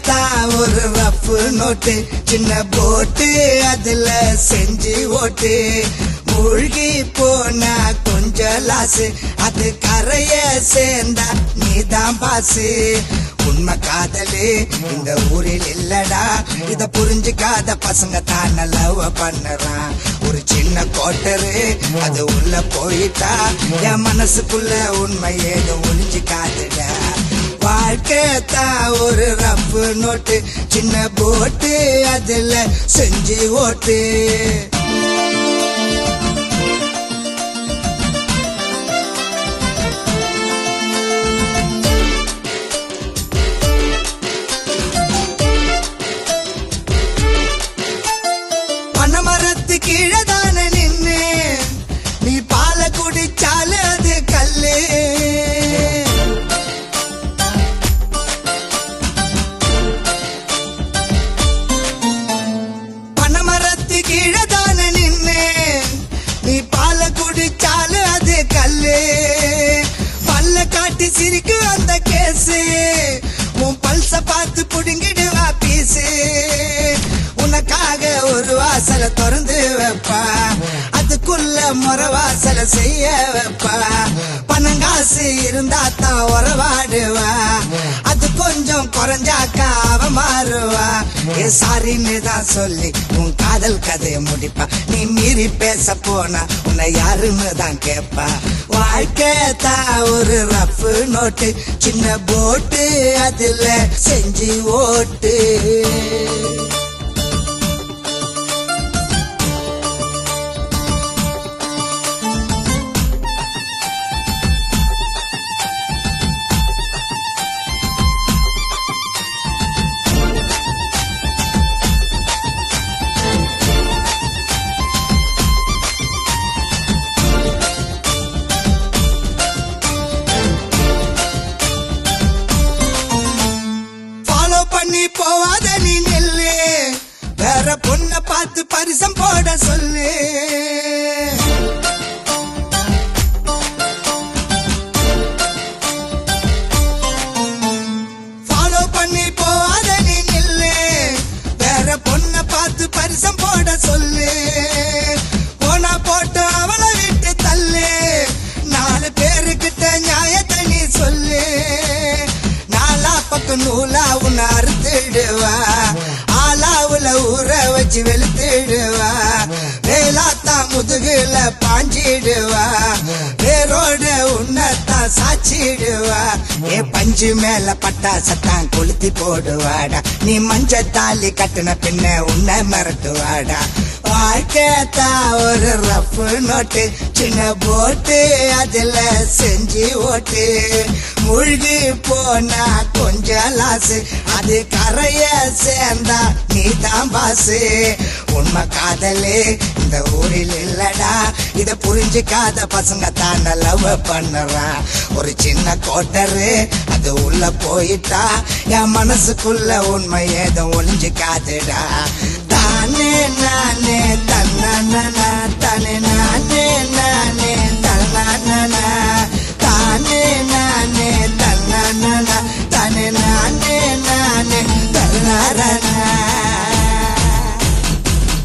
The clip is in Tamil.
தான் ஒரு ரஃப் நோட்டு சின்ன போட்டு அதுல செஞ்சு ஓட்டு மூழ்கி போனா கொஞ்சம் லாசு அது கரைய சேர்ந்தா நீதான் பாசு உண்மை காதலு இந்த ஊரில் இல்லடா இத புரிஞ்சுக்காத பசங்க தான் லவ் பண்ணுறான் ஒரு சின்ன கோட்டரு அது உள்ள போயிட்டா என் மனசுக்குள்ள உண்மை ஏதோ ஒளிஞ்சுக்காதுடா வாழ்க்கை தான் ஒரு ரஃப் நோட்டு சின்ன போட்டு அதுல செஞ்சு ஓட்டு மரத்து கீழதான நின்னு நீ பால குடிச்சாலே அது கல்லு பனமரத்து கீழதான நின்னு நீ பால குடிச்சாலே அது கல்லு பல்ல காட்டி சிரிக்கு அந்த கேசு உன் பல்ச பார்த்து புடுங்கிடுவா பீசு உனக்காக ஒரு வாசல திறந்து வைப்பா அதுக்குள்ள முறை வாசல செய்ய வைப்பா பணங்காசு இருந்தா தான் உறவாடுவா அது கொஞ்சம் குறைஞ்சாக்கா அவ மாறுவா சாரின்னு தான் சொல்லி உன் காதல் கதையை முடிப்பா நீ மீறி பேச போனா உன்னை யாருன்னு தான் கேட்பா வாழ்க்கை தான் ஒரு ரஃப் நோட்டு சின்ன போட்டு அதுல செஞ்சு ஓட்டு பண்ணி போவாத நீ நெல்லு வேற பொண்ண பார்த்து பரிசம் போட சொல்லு ஃபாலோ பண்ணி போவாத நீ நெல்லு வேற பொண்ண பார்த்து பரிசம் போட சொல்லு போனா போட்டு அவளை விட்டு தள்ளு 4 பேருக்கிட்ட நியாயத்தை நீ சொல்லு பக்கம் நூலா உன்னை அறுத்துடுவா ஆலாவுல ஊற வச்சு வெளுத்துடுவா வேலாத்தா முதுகுல பாஞ்சிடுவா வேரோட உன்னத்தான் சாச்சிடுவா பஞ்சு மேல பட்டா சத்தான் கொளுத்தி போடுவாடா நீ மஞ்ச தாலி கட்டின பின்ன உன்னை மிரட்டுவாடா வாழ்க்கை ஒரு ரஃப் நோட்டு சின்ன போட்டு அதுல செஞ்சு ஓட்டு மூழ்கி போனா கொஞ்சம் லாசு அது கரைய சேர்ந்தா நீதான் பாசு உண்மை காதலு இந்த ஊரில் இல்லடா இத புரிஞ்சுக்காத பசங்க தான் லவ் பண்ணுறான் ஒரு சின்ன கோட்டரு அது உள்ள போயிட்டா என் மனசுக்குள்ள உண்மை ஏதோ ஒளிஞ்சுக்காதுடா தானே நானே தன்னா தானே நானே நானே தன்னா தானே நானே தன்னா தானே நானே